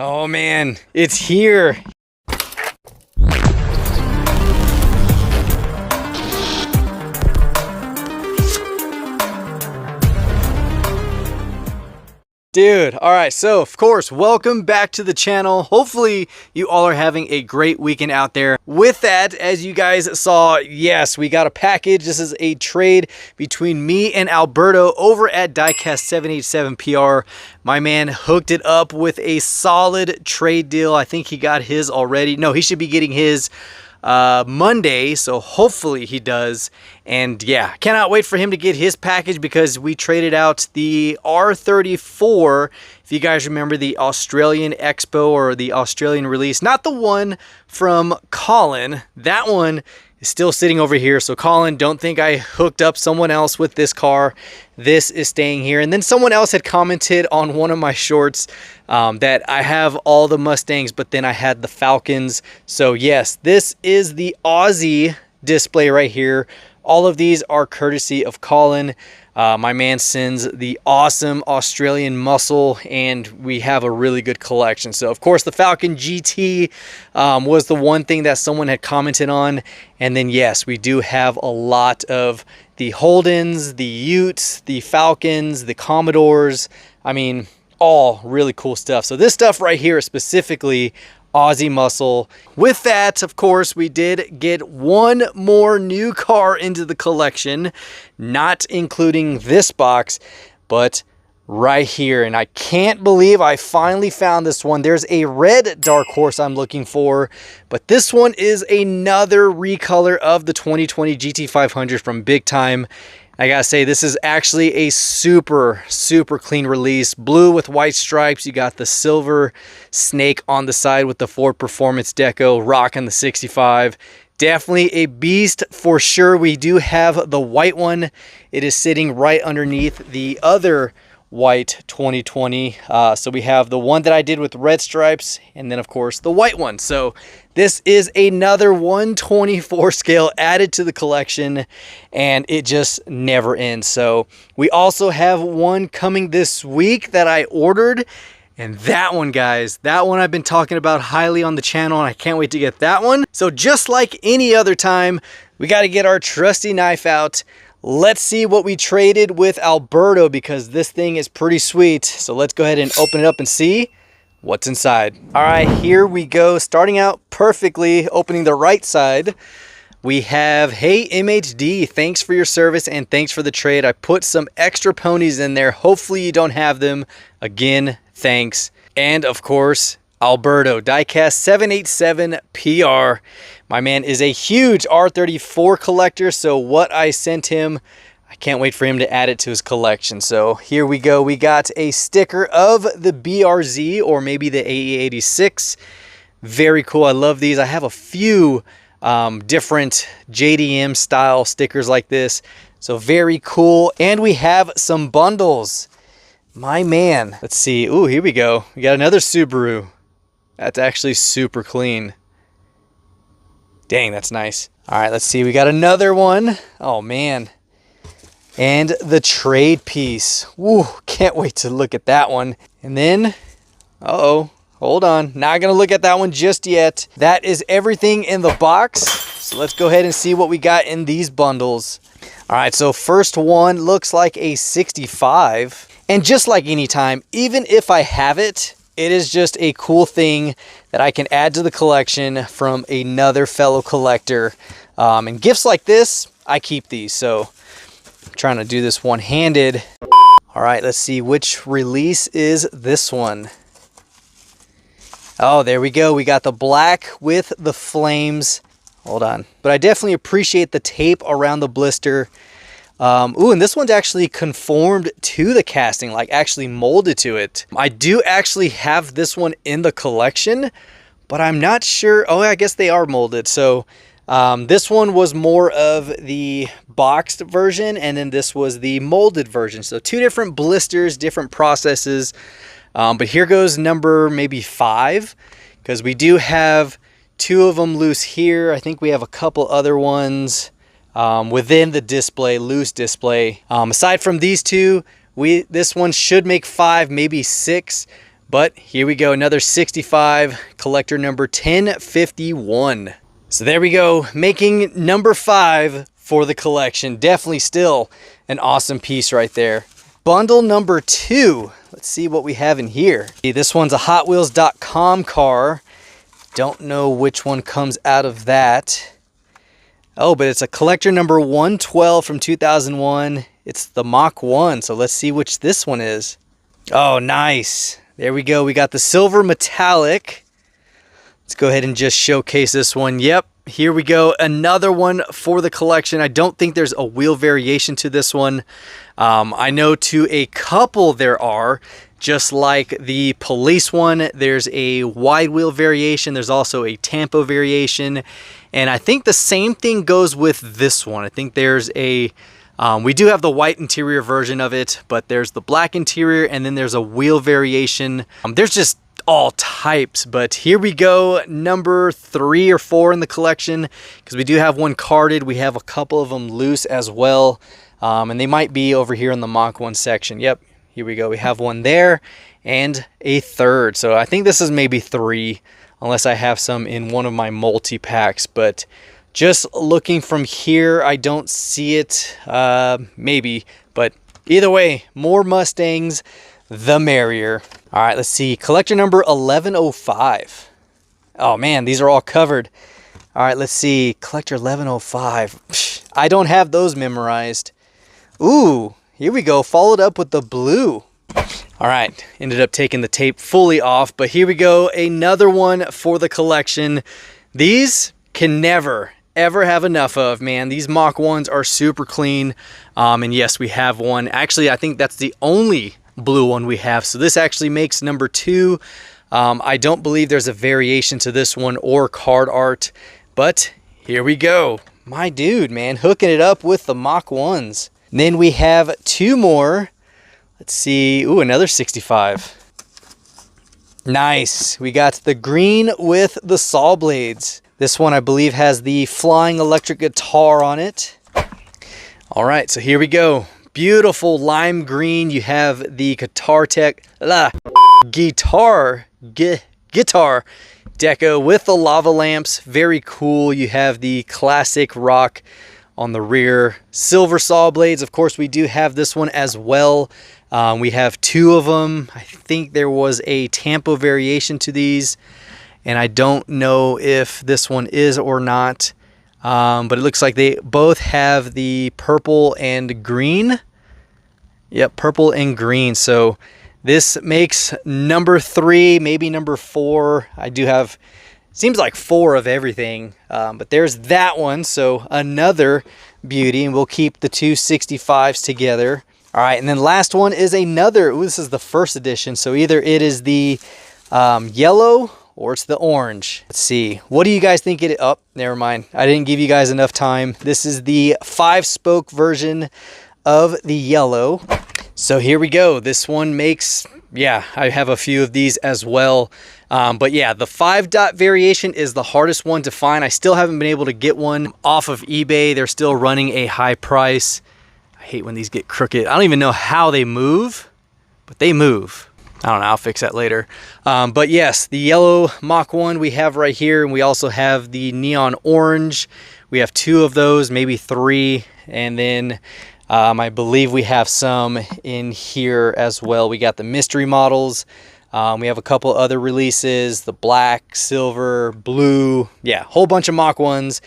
Oh man, it's here. Dude, all right, so of course, welcome back to the channel. Hopefully you all are having a great weekend out there. With that, as you guys saw, yes, we got a package. This is a trade between me and Alberto over at Diecast 787 PR. My man hooked it up with a solid trade deal. I think he got his already. No, he should be getting his Monday, so hopefully he does. And yeah, cannot wait for him to get his package because we traded out the R34. If you guys remember the Australian Expo or the Australian release, not the one from Colin, that one is still sitting over here. So Colin, don't think I hooked up someone else with this car. This is staying here. And then someone else had commented on one of my shorts that I have all the Mustangs, but then I had the Falcons. So yes, this is the Aussie display right here. All of these are courtesy of Colin. My man sends the awesome Australian Muscle, and we have a really good collection. So of course the Falcon GT was the one thing that someone had commented on. And then yes, we do have a lot of the Holdens, the Utes, the Falcons, the Commodores. I mean, all really cool stuff. So this stuff right here is specifically Aussie Muscle. With that, of course, we did get one more new car into the collection, not including this box, but right here. And I can't believe I finally found this one. There's a red dark horse I'm looking for, but this one is another recolor of the 2020 GT500 from BigTime. I gotta say, this is actually a super clean release. Blue with white stripes. You got the silver snake on the side with the Ford Performance Deco, rocking the 65. Definitely a beast for sure. We do have the white one. It is sitting right underneath the other white 2020. So we have the one that I did with red stripes, and then of course the white one. So this is another 124 scale added to the collection, and it just never ends. So we also have one coming this week that I ordered, and that one, guys, that one I've been talking about highly on the channel, and I can't wait to get that one. So just like any other time, we got to get our trusty knife out. Let's see what we traded with Alberto, because this thing is pretty sweet. So let's go ahead and open it up and see what's inside. All right, here we go. Starting out perfectly, opening the right side. We have, hey MHD, thanks for your service and thanks for the trade. I put some extra ponies in there. Hopefully you don't have them. Again, thanks. And of course, Alberto, Diecast 787 PR. My man is a huge R34 collector, so what I sent him, I can't wait for him to add it to his collection. So here we go. We got a sticker of the BRZ, or maybe the AE86. Very cool. I love these. I have a few different JDM style stickers like this. So very cool. And we have some bundles. My man. Let's see. Ooh, here we go. We got another Subaru. That's actually super clean. Dang, that's nice. All right, let's see. We got another one. Oh, man. And the trade piece. Woo, can't wait to look at that one. And then, uh-oh, hold on. Not going to look at that one just yet. That is everything in the box. So let's go ahead and see what we got in these bundles. All right, so first one looks like a 65. And just like any time, even if I have it, it is just a cool thing that I can add to the collection from another fellow collector. And gifts like this, I keep these. So I'm trying to do this one-handed. All right, let's see which release is this one. Oh, there we go. We got the black with the flames. Hold on. But I definitely appreciate the tape around the blister. Ooh, and this one's actually conformed to the casting, like actually molded to it. I do actually have this one in the collection, but I'm not sure. Oh, I guess they are molded. So this one was more of the boxed version, and then this was the molded version. So two different blisters, different processes. But here goes number maybe 5, because we do have 2 of them loose here. I think we have a couple other ones within the display, loose display. Aside from these 2, this one should make 5, maybe 6. But here we go, another 65, collector number 1051. So there we go, making number 5 for the collection. Definitely still an awesome piece right there. Bundle number 2. Let's see what we have in here. This one's a HotWheels.com car. Don't know which one comes out of that. Oh, but it's a collector number 112 from 2001. It's the Mach 1, so let's see which this one is. Oh, nice. There we go. We got the silver metallic. Let's go ahead and just showcase this one. Yep, here we go. Another one for the collection. I don't think there's a wheel variation to this one. I know to a couple there are. Just like the police one, there's a wide wheel variation. There's also a Tampo variation. And I think the same thing goes with this one. I think there's a, we do have the white interior version of it, but there's the black interior and then there's a wheel variation. There's just all types, but here we go, number 3 or 4 in the collection, because we do have one carded. We have a couple of them loose as well. And they might be over here in the Mach 1 section. Yep, here we go. We have one there and a third. So I think this is maybe 3, unless I have some in one of my multi-packs. But just looking from here, I don't see it. Maybe. But either way, more Mustangs, the merrier. All right, let's see. Collector number 1105. Oh, man, these are all covered. All right, let's see. Collector 1105. I don't have those memorized. Ooh, here we go. Followed up with the blue. All right, ended up taking the tape fully off, but here we go. Another one for the collection. These can never, ever have enough of, man. These Mach 1s are super clean. And yes, we have one. Actually, I think that's the only blue one we have. So this actually makes number 2. I don't believe there's a variation to this one or card art, but here we go. My dude, man, hooking it up with the Mach 1s. And then we have 2 more. Let's see. Ooh, another 65. Nice. We got the green with the saw blades. This one, I believe, has the flying electric guitar on it. All right, so here we go. Beautiful lime green. You have the guitar deco with the lava lamps. Very cool. You have the classic rock on the rear. Silver saw blades. Of course, we do have this one as well. We have 2 of them. I think there was a Tampo variation to these, and I don't know if this one is or not. But it looks like they both have the purple and green. Yep, purple and green. So this makes number 3, maybe number 4. I do have, seems like 4 of everything. But there's that one. So another beauty, and we'll keep the 2 65s together. All right, and then last one is another. Ooh, this is the first edition. So either it is the yellow or it's the orange. Let's see. What do you guys think it is? Oh, never mind. I didn't give you guys enough time. This is the 5-spoke version of the yellow. So here we go. This one makes, yeah, I have a few of these as well. But yeah, the 5-dot variation is the hardest one to find. I still haven't been able to get one off of eBay. They're still running a high price. I hate when these get crooked. I don't even know how they move, but they move. I don't know, I'll fix that later. But yes, the yellow Mach 1 we have right here, and we also have the neon orange. We have 2 of those, maybe 3, and then I believe we have some in here as well. We got the mystery models. We have a couple other releases, the black, silver, blue, yeah, whole bunch of Mach 1s.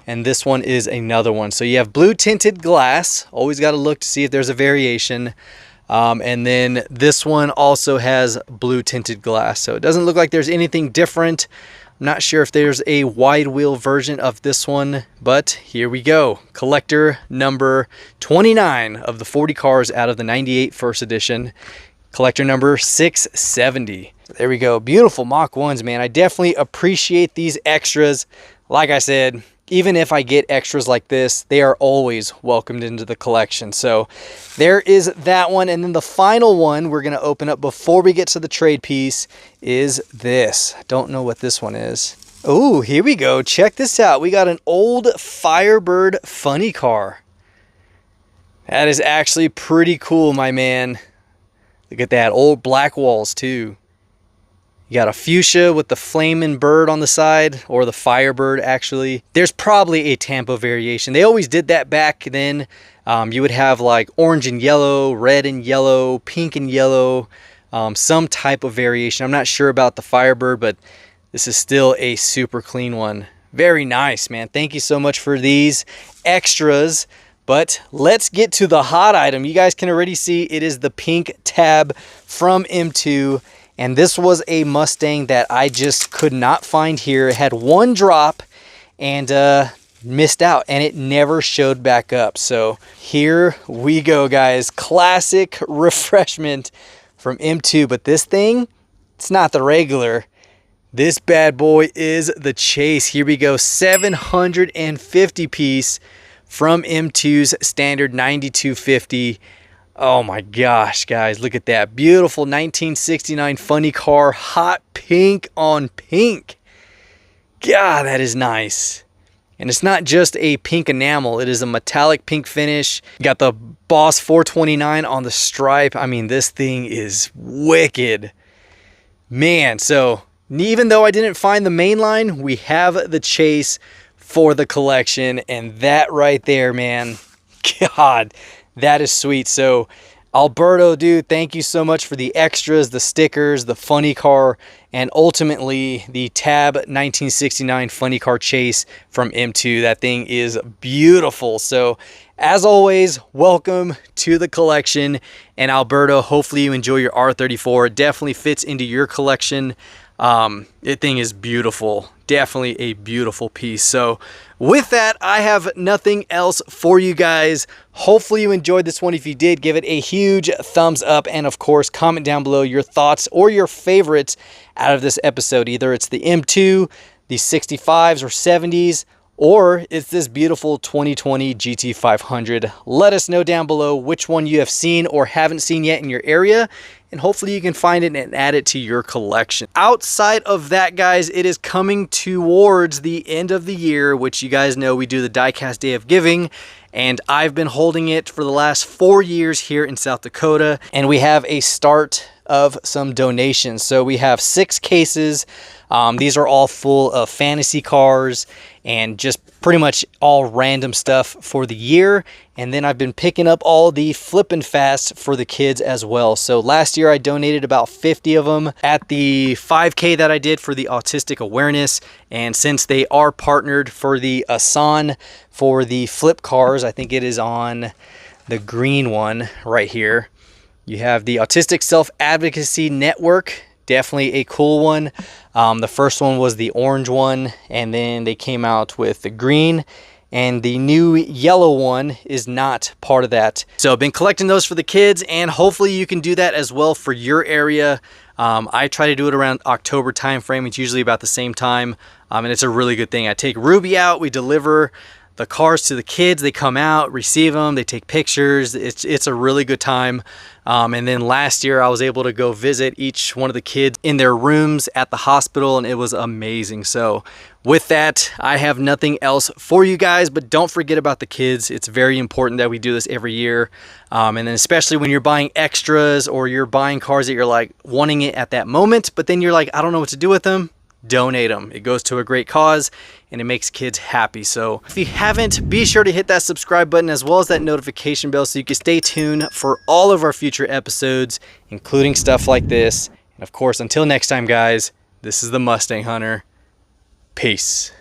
And this one is another one. So you have blue tinted glass. Always got to look to see if there's a variation. And then this one also has blue tinted glass. So it doesn't look like there's anything different. I'm not sure if there's a wide wheel version of this one, but here we go. Collector number 29 of the 40 cars out of the 98 first edition. Collector number 670. There we go. Beautiful Mach 1s, man. I definitely appreciate these extras. Like I said, even if I get extras like this, they are always welcomed into the collection. So there is that one. And then the final one we're going to open up before we get to the trade piece is this. I don't know what this one is. Oh, here we go. Check this out. We got an old Firebird funny car. That is actually pretty cool, my man. Look at that. Old black walls too. You got a fuchsia with the flaming bird on the side, or the firebird actually. There's probably a Tampa variation. They always did that back then. You would have like orange and yellow, red and yellow, pink and yellow, some type of variation. I'm not sure about the firebird, but this is still a super clean one. Very nice, man. Thank you so much for these extras. But let's get to the hot item. You guys can already see it is the pink tab from M2. And this was a Mustang that I just could not find here. It had one drop and missed out, and it never showed back up. So here we go, guys. Classic refreshment from M2. But this thing, it's not the regular. This bad boy is the Chase. Here we go. 750 piece from M2's standard 9250. Oh my gosh, guys, look at that. Beautiful 1969 funny car, hot pink on pink. God, that is nice. And it's not just a pink enamel, it is a metallic pink finish. You got the Boss 429 on the stripe. I mean, this thing is wicked. Man, so even though I didn't find the mainline, we have the Chase for the collection. And that right there, man, God, that is sweet. So Alberto, dude, thank you so much for the extras, the stickers, the funny car, and ultimately the tab 1969 funny car Chase from M2. That thing is beautiful. So as always, welcome to the collection. And Alberto, hopefully you enjoy your R34. It definitely fits into your collection. That thing is beautiful. Definitely a beautiful piece. So with that, I have nothing else for you guys. Hopefully you enjoyed this one. If you did, give it a huge thumbs up, and of course comment down below your thoughts or your favorites out of this episode. Either it's the M2, the 65s or 70s, or it's this beautiful 2020 GT500. Let us know down below which one you have seen or haven't seen yet in your area, and hopefully you can find it and add it to your collection. Outside of that, guys, it is coming towards the end of the year, which you guys know we do the Diecast Day of Giving, and I've been holding it for the last 4 years here in South Dakota, and we have a start of some donations. So we have 6 cases. These are all full of fantasy cars and just pretty much all random stuff for the year. And then I've been picking up all the Flippin' Fast for the kids as well. So last year I donated about 50 of them at the 5K that I did for the autistic awareness. And since they are partnered for the Asan for the flip cars, I think it is on the green one right here. You have the Autistic Self-Advocacy Network. Definitely a cool one. The first one was the orange one, and then they came out with the green, and the new yellow one is not part of that. So I've been collecting those for the kids, and hopefully you can do that as well for your area. I try to do it around October time frame. It's usually about the same time, and it's a really good thing. I take Ruby out, we deliver the cars to the kids, they come out, receive them, they take pictures. It's a really good time. And then last year I was able to go visit each one of the kids in their rooms at the hospital, and it was amazing. So with that, I have nothing else for you guys, but don't forget about the kids. It's very important that we do this every year. And then especially when you're buying extras or you're buying cars that you're like wanting it at that moment, but then you're like, I don't know what to do with them. Donate them. It goes to a great cause and it makes kids happy. So if you haven't, be sure to hit that subscribe button as well as that notification bell so you can stay tuned for all of our future episodes, including stuff like this. And of course, until next time, guys, this is the Mustang Hunter. Peace.